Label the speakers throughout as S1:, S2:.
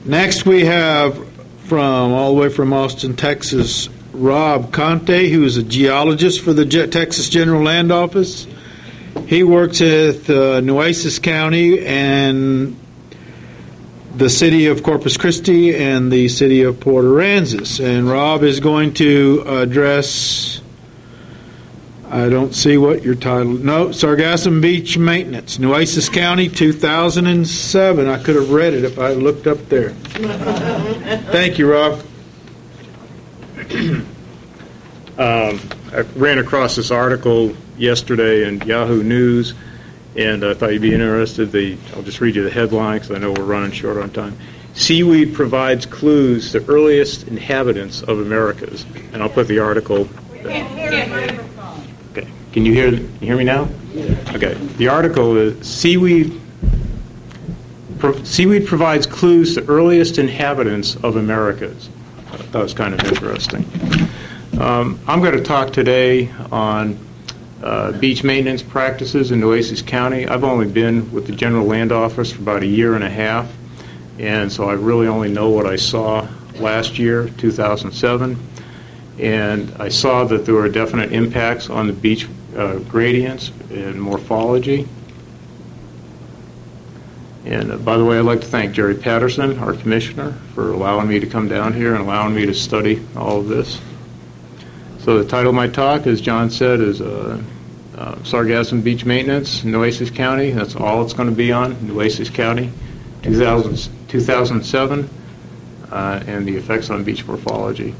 S1: Next we have all the way from Austin, Texas, Rob Conti, who is a geologist for the Texas General Land Office. He works at Nueces County and the city of Corpus Christi and the city of Port Aransas. And Rob is going to address, I don't see what your title, no, Sargassum Beach Maintenance, Nueces County, 2007. I could have read it if I looked up there. Thank you, Rob.
S2: I ran across this article yesterday in Yahoo News, and I thought you'd be interested. I'll just read you the headline because I know we're running short on time. Seaweed provides clues to earliest inhabitants of Americas. And I'll put the article. Okay. Can you hear me now? Okay. The article is Seaweed provides clues to earliest inhabitants of Americas. That was kind of interesting. I'm going to talk today on beach maintenance practices in Nueces County. I've only been with the General Land Office for about a year and a half, and so I really only know what I saw last year, 2007. And I saw that there were definite impacts on the beach gradients and morphology. And by the way, I'd like to thank Jerry Patterson, our commissioner, for allowing me to come down here and allowing me to study all of this. So the title of my talk, as John said, is Sargassum Beach Maintenance, Nueces County. That's all it's going to be on, Nueces County, 2007, and the effects on beach morphology.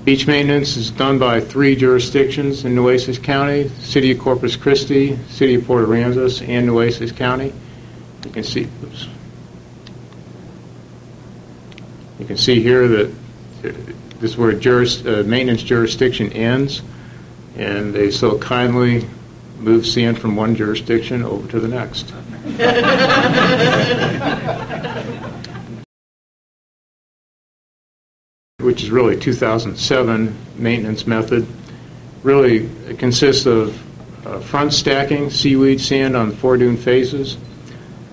S2: Beach maintenance is done by 3 jurisdictions in Nueces County: City of Corpus Christi, City of Port Aransas, and Nueces County. You can see, You can see here that this is where maintenance jurisdiction ends, and they so kindly move sand from one jurisdiction over to the next. Which is really 2007 maintenance method. Really, it consists of front stacking seaweed sand on 4 dune faces,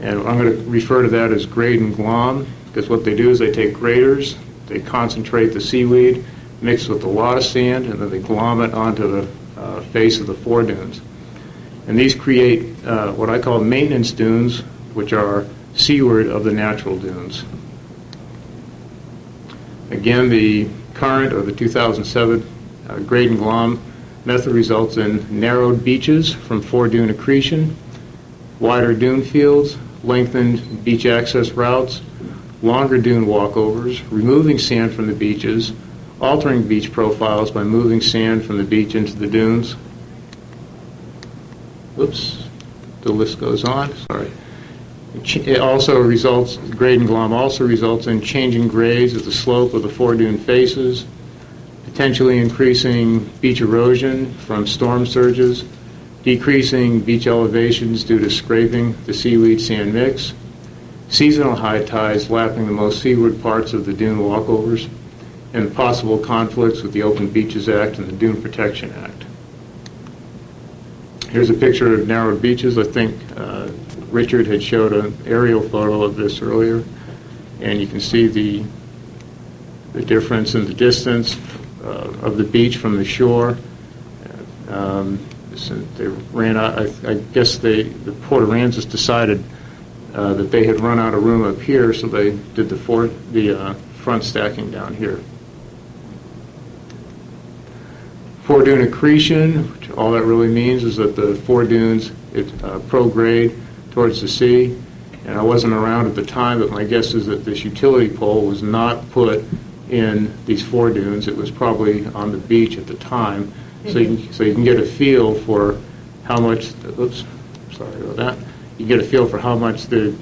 S2: and I'm going to refer to that as grade and glom, because what they do is they take graders, they concentrate the seaweed, mix with a lot of sand, and then they glom it onto the face of the 4 dunes. And these create what I call maintenance dunes, which are seaward of the natural dunes. Again, the current, or the 2007 grade and glom method, results in narrowed beaches from 4 dune accretion, wider dune fields, lengthened beach access routes, longer dune walkovers, removing sand from the beaches, altering beach profiles by moving sand from the beach into the dunes. Whoops, the list goes on, sorry. It also results, grade and glom also results in changing grades of the slope of the 4 dune faces, potentially increasing beach erosion from storm surges, decreasing beach elevations due to scraping the seaweed sand mix, seasonal high tides lapping the most seaward parts of the dune walkovers, and possible conflicts with the Open Beaches Act and the Dune Protection Act. Here's a picture of narrowed beaches. I think Richard had showed an aerial photo of this earlier, and you can see the difference in the distance of the beach from the shore. They ran out. I guess the Port Aransas decided that they had run out of room up here, so they did the front stacking down here. 4 dune accretion, which all that really means is that the 4 dunes prograde towards the sea. And I wasn't around at the time, but my guess is that this utility pole was not put in these 4 dunes. It was probably on the beach at the time. So you can get a feel for how much, oops, sorry about that. You get a feel for how much the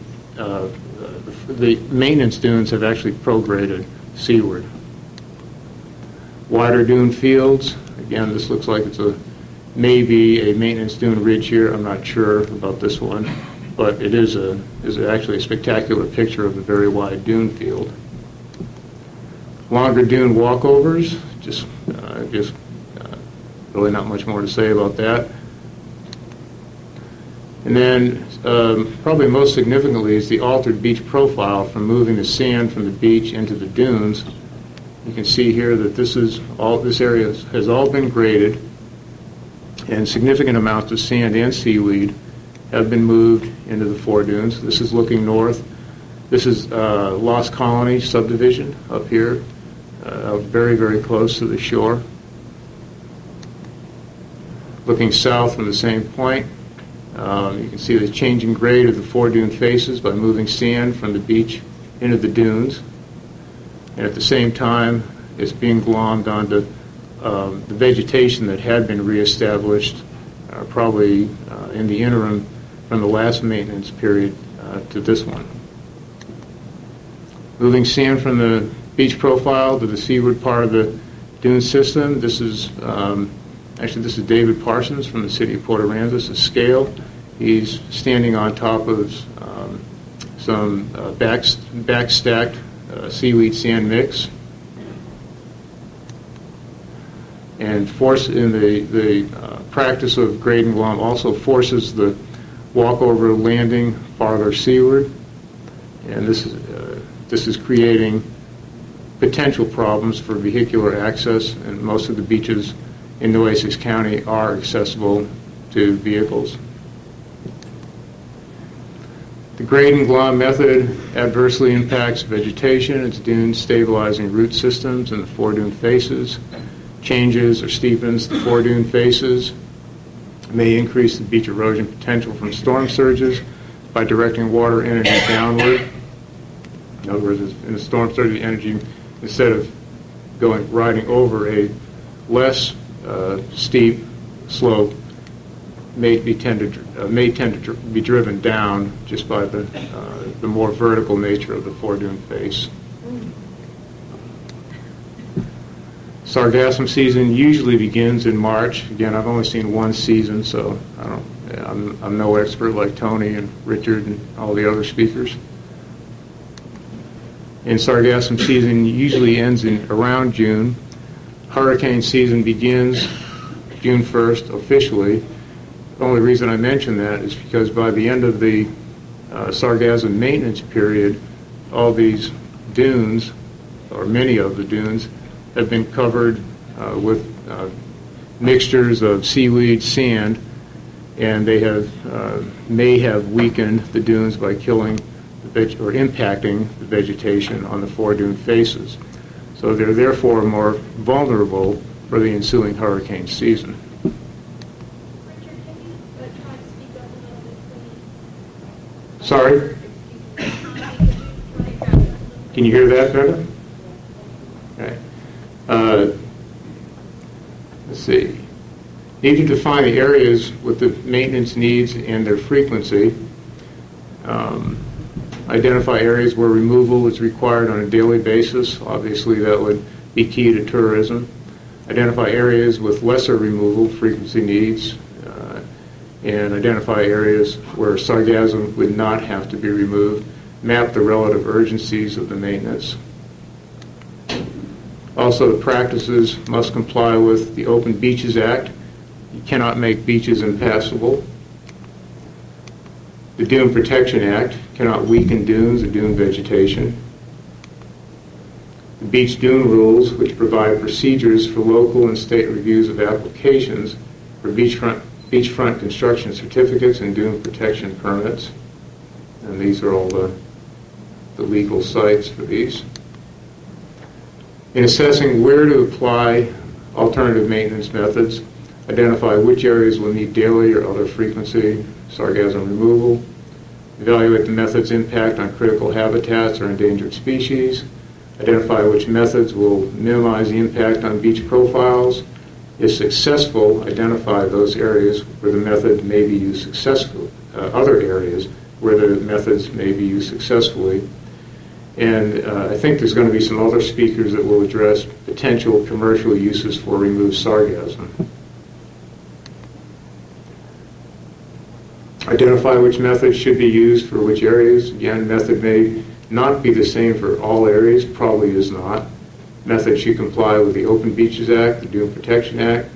S2: maintenance dunes have actually prograded seaward. Wider dune fields. Again, this looks like it's maybe a maintenance dune ridge here. I'm not sure about this one, but it is actually a spectacular picture of a very wide dune field. Longer dune walkovers. Just really not much more to say about that. And then probably most significantly is the altered beach profile from moving the sand from the beach into the dunes. You can see here that this area has all been graded, and significant amounts of sand and seaweed have been moved into the foredunes. This is looking north. This is Lost Colony subdivision up here, very, very close to the shore. Looking south from the same point, you can see the changing grade of the foredune faces by moving sand from the beach into the dunes. And at the same time, it's being glommed onto the vegetation that had been reestablished probably in the interim from the last maintenance period to this one. Moving sand from the beach profile to the seaward part of the dune system. This is this is David Parsons from the city of Port Aransas, a scale. He's standing on top of some backstacked seaweed sand mix. And in the practice of grade and glom also forces the walkover landing farther seaward. And this is creating potential problems for vehicular access, and most of the beaches in Nueces County are accessible to vehicles. The grade and glom method adversely impacts vegetation, its dune stabilizing root systems and the foredune faces, changes or steepens the foredune faces, may increase the beach erosion potential from storm surges by directing water energy downward. In other words, in a storm surge, the energy, instead of riding over a less steep slope, may tend to be driven down just by the more vertical nature of the foredune face. Sargassum season usually begins in March. Again, I've only seen one season, so I'm no expert like Tony and Richard and all the other speakers. And Sargassum season usually ends in around June. Hurricane season begins June 1st officially. The only reason I mention that is because by the end of the Sargassum maintenance period, all these dunes, or many of the dunes, have been covered with mixtures of seaweed, sand, and they may have weakened the dunes by killing or impacting the vegetation on the foredune faces. So they're therefore more vulnerable for the ensuing hurricane season.
S3: Richard, can you try to speak up a little bit, please?
S2: Sorry? Can you hear that better? Okay. Let's see. Need to define the areas with the maintenance needs and their frequency. Identify areas where removal is required on a daily basis. Obviously, that would be key to tourism. Identify areas with lesser removal frequency needs, and identify areas where sargassum would not have to be removed. Map the relative urgencies of the maintenance. Also, the practices must comply with the Open Beaches Act. You cannot make beaches impassable. The Dune Protection Act cannot weaken dunes or dune vegetation. The Beach Dune Rules, which provide procedures for local and state reviews of applications for beachfront construction certificates and dune protection permits. And these are all the legal sites for these. In assessing where to apply alternative maintenance methods, identify which areas will need daily or other frequency sargassum removal, evaluate the method's impact on critical habitats or endangered species, identify which methods will minimize the impact on beach profiles. If successful, identify those areas where the method may be used successfully, other areas where the methods may be used successfully. And I think there's going to be some other speakers that will address potential commercial uses for removed sargassum. Identify which methods should be used for which areas. Again, method may not be the same for all areas, probably is not. Method should comply with the Open Beaches Act, the Dune Protection Act,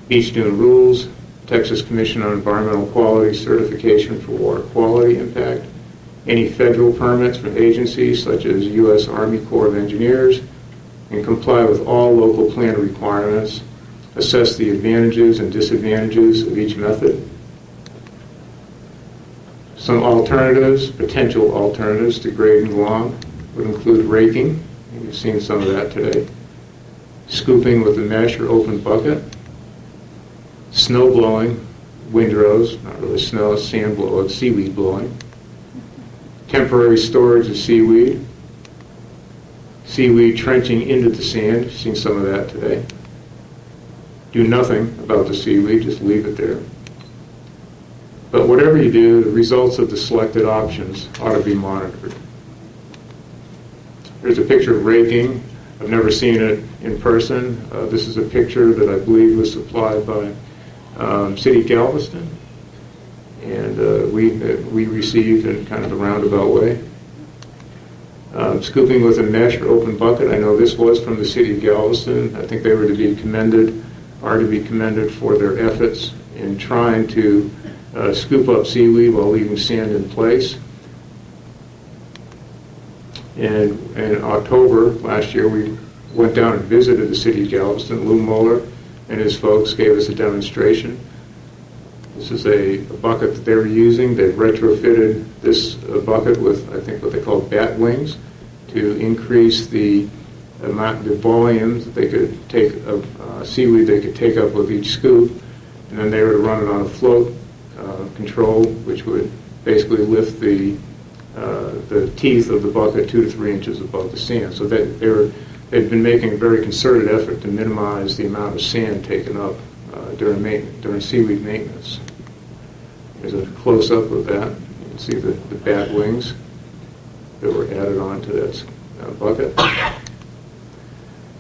S2: Beach Dune Rules, Texas Commission on Environmental Quality certification for water quality impact, any federal permits from agencies such as U.S. Army Corps of Engineers, and comply with all local plan requirements, assess the advantages and disadvantages of each method. Some alternatives, potential alternatives to grade and glom would include raking, and you've seen some of that today, scooping with a mesh or open bucket, snow blowing, windrows, not really snow, sand blowing, seaweed blowing, temporary storage of seaweed, seaweed trenching into the sand, you've seen some of that today. Do nothing about the seaweed, just leave it there. But whatever you do, the results of the selected options ought to be monitored. Here's a picture of raking. I've never seen it in person. This is a picture that I believe was supplied by City of Galveston, and we received in kind of a roundabout way. Scooping with a mesh or open bucket. I know this was from the City of Galveston. I think they were to be commended, are to be commended for their efforts in trying to scoop up seaweed while leaving sand in place. And in October last year, we went down and visited the City of Galveston. Lou Moeller and his folks gave us a demonstration. This is a bucket that they were using. They retrofitted this bucket with, I think, what they call bat wings to increase the amount, the volume that they could take of seaweed they could take up with each scoop. And then they were to run it on a float control, which would basically lift the teeth of the bucket 2 to 3 inches above the sand. So they've been making a very concerted effort to minimize the amount of sand taken up during seaweed maintenance. Here's a close-up of that. You can see the bat wings that were added onto that bucket.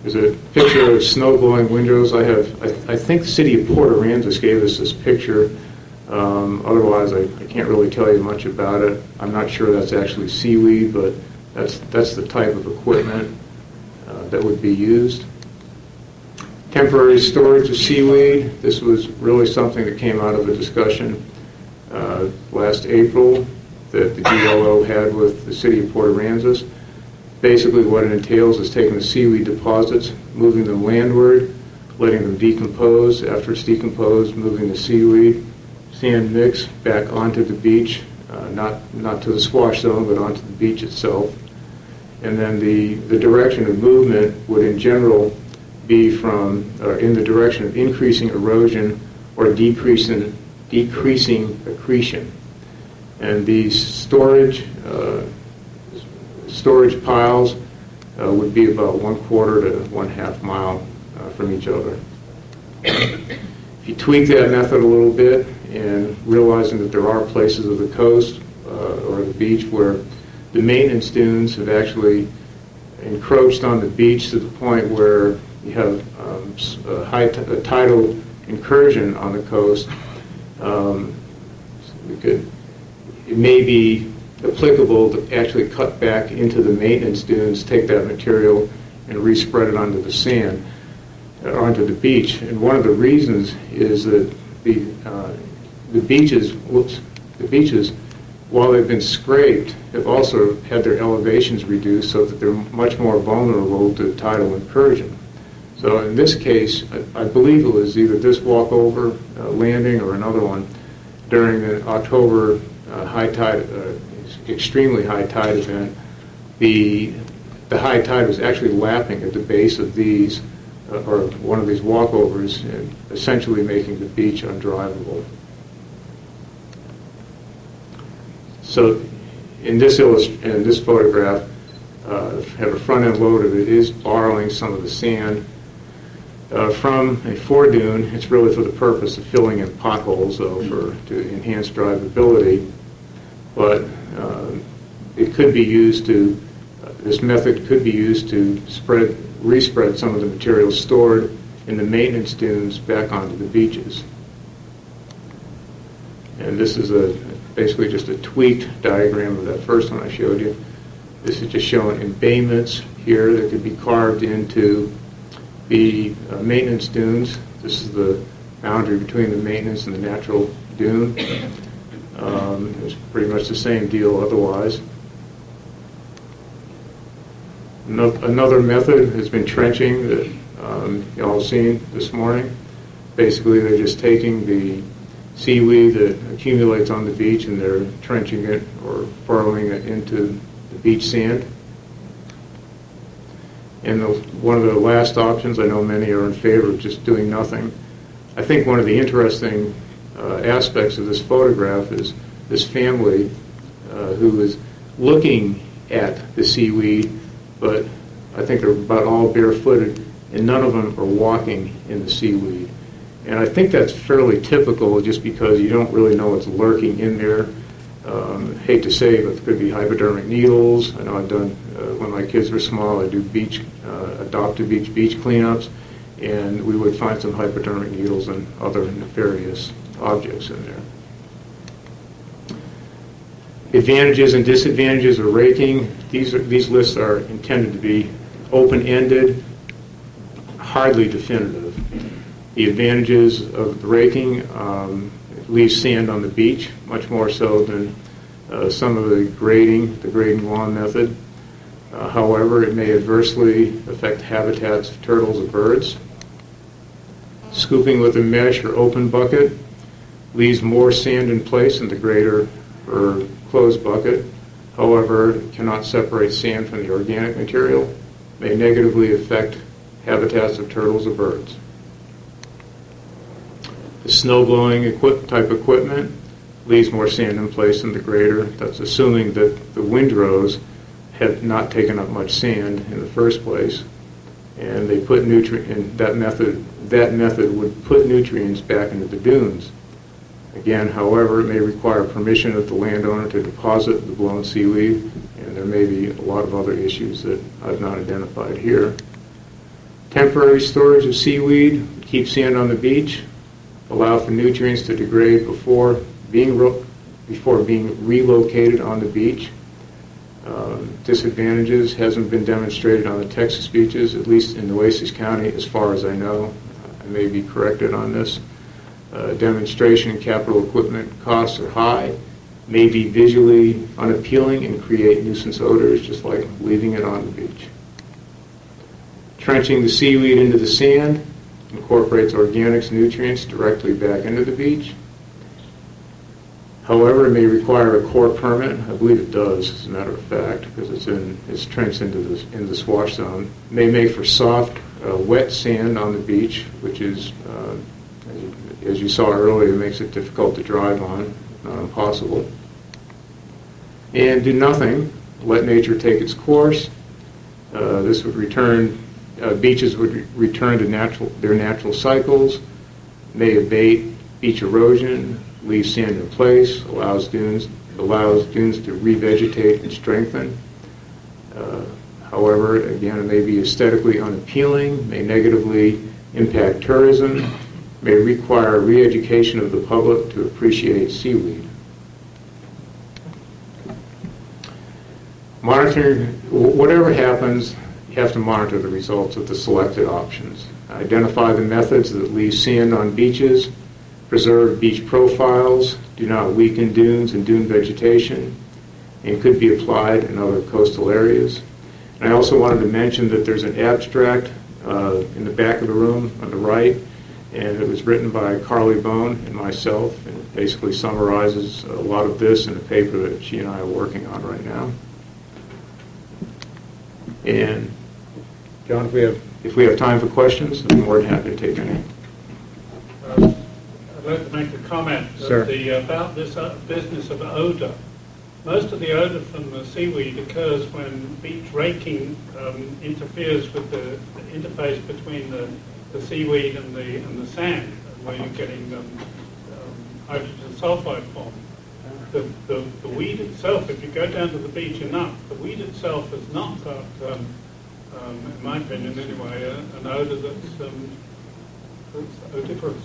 S2: There's a picture of snow-blowing windrows. I think the city of Port Aransas gave us this picture. Otherwise, I can't really tell you much about it. I'm not sure that's actually seaweed, but that's the type of equipment that would be used. Temporary storage of seaweed. This was really something that came out of a discussion last April that the GLO had with the city of Port Aransas. Basically what it entails is taking the seaweed deposits, moving them landward, letting them decompose. After it's decomposed, moving the seaweed, sand mix back onto the beach, not to the swash zone, but onto the beach itself. And then the direction of movement would in general be in the direction of increasing erosion or decreasing accretion. And these storage piles would be about 1/4 to 1/2 mile from each other. If you tweak that method a little bit and realizing that there are places of the coast or the beach where the maintenance dunes have actually encroached on the beach to the point where you have a tidal incursion on the coast, it may be applicable to actually cut back into the maintenance dunes, take that material and respread it onto the sand, onto the beach. And one of the reasons is that the beaches, while they've been scraped, have also had their elevations reduced so that they're much more vulnerable to tidal incursion. So in this case, I believe it was either this walkover landing or another one during the October high tide, extremely high tide event. The high tide was actually lapping at the base of these, or one of these walkovers, and essentially making the beach undrivable. So in this photograph, have a front end load of it is borrowing some of the sand from a foredune. It's really for the purpose of filling in potholes, though, to enhance drivability. But it could be used to, this method could be used to respread some of the material stored in the maintenance dunes back onto the beaches. And this is basically just a tweaked diagram of that first one I showed you. This is just showing embayments here that could be carved into the maintenance dunes. This is the boundary between the maintenance and the natural dune. It's pretty much the same deal otherwise. Another method has been trenching that you all have seen this morning. Basically, they're just taking the seaweed that accumulates on the beach and they're trenching it or furrowing it into the beach sand. And one of the last options, I know many are in favor of just doing nothing. I think one of the interesting aspects of this photograph is this family who is looking at the seaweed, but I think they're about all barefooted, and none of them are walking in the seaweed. And I think that's fairly typical just because you don't really know what's lurking in there. Hate to say, but it could be hypodermic needles. I know I've done, when my kids were small, I do adopted beach cleanups, and we would find some hypodermic needles and other nefarious objects in there. Advantages and disadvantages of raking. These lists are intended to be open-ended, hardly definitive. The advantages of the raking, it leaves sand on the beach, much more so than some of the grading lawn method. However, it may adversely affect habitats of turtles or birds. Scooping with a mesh or open bucket leaves more sand in place in the greater or closed bucket. However, it cannot separate sand from the organic material. May negatively affect habitats of turtles or birds. The snow blowing type equipment leaves more sand in place in the grader. That's assuming that the windrows have not taken up much sand in the first place, and they put that method would put nutrients back into the dunes. Again, however, it may require permission of the landowner to deposit the blown seaweed, and there may be a lot of other issues that I've not identified here. Temporary storage of seaweed, keep sand on the beach, allow for nutrients to degrade before being relocated on the beach. Disadvantages hasn't been demonstrated on the Texas beaches, at least in Nueces County, as far as I know. I may be corrected on this. Demonstration and capital equipment costs are high, may be visually unappealing and create nuisance odors, just like leaving it on the beach. Trenching the seaweed into the sand incorporates organics and nutrients directly back into the beach. However, it may require a core permit. I believe it does, as a matter of fact, because it's trenched into the swash zone. It may make for soft, wet sand on the beach, which is, as you saw earlier, makes it difficult to drive on, not impossible. And do nothing. Let nature take its course. This would return. Beaches would return to their natural cycles. May abate beach erosion. Leave sand in place, allows dunes to revegetate and strengthen. However, again, it may be aesthetically unappealing, may negatively impact tourism, may require re-education of the public to appreciate seaweed. Monitoring, whatever happens, you have to monitor the results of the selected options. Identify the methods that leave sand on beaches, preserve beach profiles, do not weaken dunes and dune vegetation, and could be applied in other coastal areas. And I also wanted to mention that there's an abstract in the back of the room on the right, and it was written by Carly Bone and myself, and it basically summarizes a lot of this in a paper that she and I are working on right now. And John, if we have time for questions, I'm more than happy to take any.
S4: I'd like to make a comment about this business of odor. Most of the odor from the seaweed occurs when beach raking interferes with the interface between the seaweed and the sand, where you're getting hydrogen sulfide formed. The weed itself, if you go down to the beach enough, the weed itself has not got, in my opinion anyway, an odor that's odoriferous.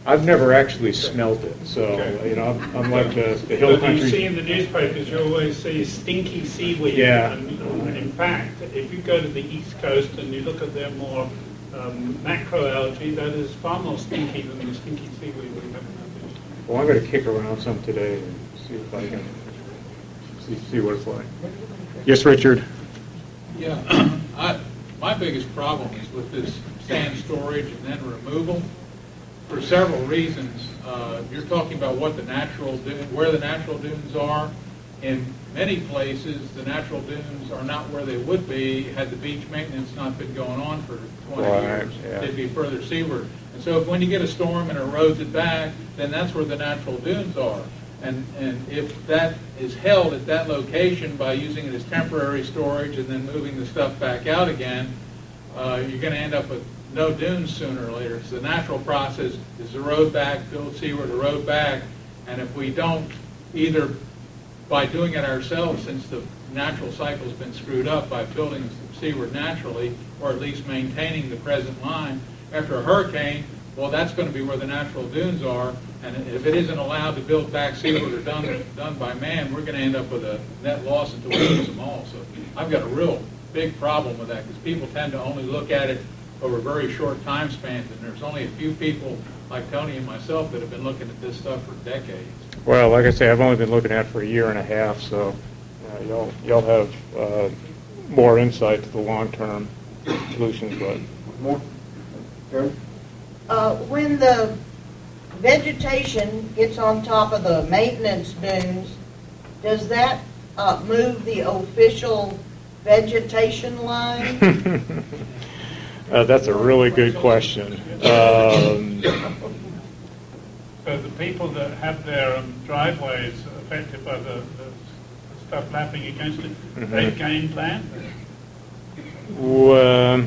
S5: I've never actually smelled it, so
S4: okay.
S5: I'm like the hill country.
S4: You see in the newspapers, you always see stinky seaweed.
S5: Yeah.
S4: And in fact, if you go to the East Coast and you look at their more macroalgae that is far more stinky than the stinky seaweed we have in our beach.
S5: Well, I'm going to kick around some today and see if I can see what it's like. Yes, Richard?
S6: Yeah, my biggest problem is with this sand storage and then removal. For several reasons, you're talking about where the natural dunes are. In many places, the natural dunes are not where they would be had the beach maintenance not been going on for 20 years.
S5: Yeah.
S6: They'd be further seaward. And so when you get a storm and erodes it back, then that's where the natural dunes are. And if that is held at that location by using it as temporary storage and then moving the stuff back out again, you're going to end up with no dunes sooner or later. So the natural process is erode back, build seaward, erode back, and if we don't, either by doing it ourselves, since the natural cycle has been screwed up by building seaward naturally, or at least maintaining the present line, after a hurricane, well, that's going to be where the natural dunes are, and if it isn't allowed to build back seaward or done by man, we're going to end up with a net loss until we lose them all. So I've got a real big problem with that, because people tend to only look at it over very short time spans, and there's only a few people like Tony and myself that have been looking at this stuff for decades.
S5: Well, like I say, I've only been looking at it for a year and a half, so y'all have more insight to the long-term solutions. But
S7: More? Karen?
S8: When the vegetation gets on top of the maintenance dunes, does that move the official vegetation line?
S5: That's a really good question.
S4: So the people that have their driveways affected by the stuff lapping against it, they gain land?
S5: Well,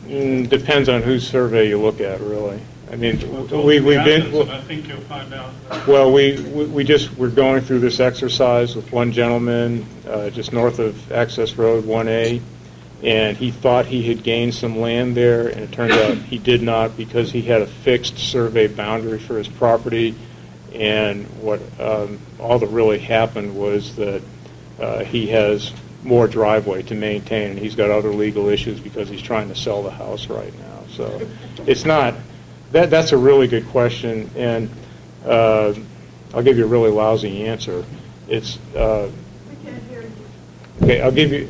S5: depends on whose survey you look at, really. I mean, we've been.
S4: And I think you'll find out.
S5: Well, we're going through this exercise with one gentleman just north of Access Road 1A, and he thought he had gained some land there, and it turned out he did not, because he had a fixed survey boundary for his property. And what all that really happened was that he has more driveway to maintain, and he's got other legal issues because he's trying to sell the house right now. So it's not. That's a really good question, and I'll give you a really lousy answer. It's okay. I'll give you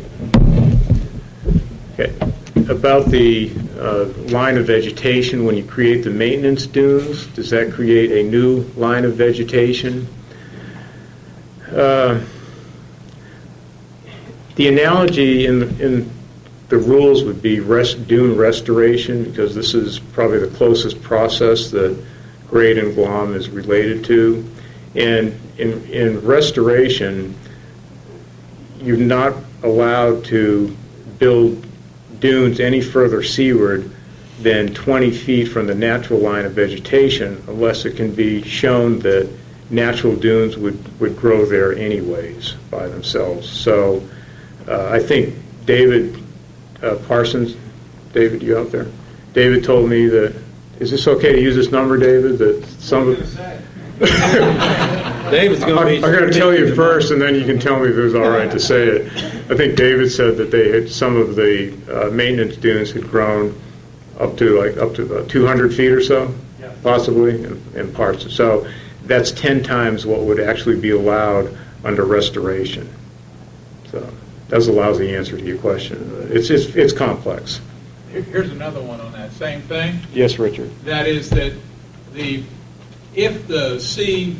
S5: about the line of vegetation. When you create the maintenance dunes, does that create a new line of vegetation? The analogy in the rules would be dune restoration, because this is probably the closest process that grade and glom is related to. And in restoration, you're not allowed to build dunes any further seaward than 20 feet from the natural line of vegetation, unless it can be shown that natural dunes would grow there anyways by themselves. So I think David Parsons, David, you out there? David told me that, is this okay to use this number, David? That some of
S1: David's going to be.
S5: I'm going to tell you first, and then you can tell me if it was all right to say it. I think David said that they had some of the maintenance dunes had grown up to about 200 feet or so, possibly in parts. So that's 10 times what would actually be allowed under restoration. So that's a lousy answer to your question. It's complex.
S6: Here's another one on that same thing.
S5: Yes, Richard.
S6: That is that if the sea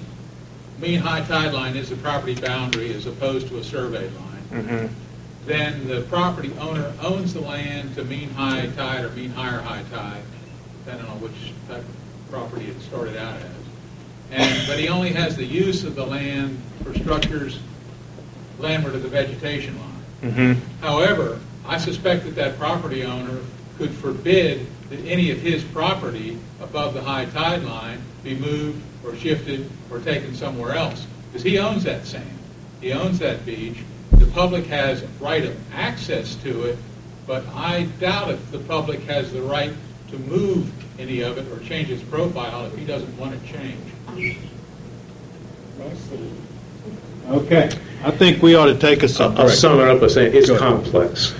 S6: mean high tide line is the property boundary as opposed to a survey line, then the property owner owns the land to mean high tide or mean higher high tide, depending on which type of property it started out as. But he only has the use of the land for structures landward of the vegetation line. However, I suspect that property owner could forbid that any of his property above the high tide line be moved or shifted or taken somewhere else, because he owns that sand. He owns that beach. The public has right of access to it, but I doubt if the public has the right to move any of it or change its profile if he doesn't want it changed.
S1: Okay. I think we ought to take a.
S5: I'll sum it up by saying it's complex.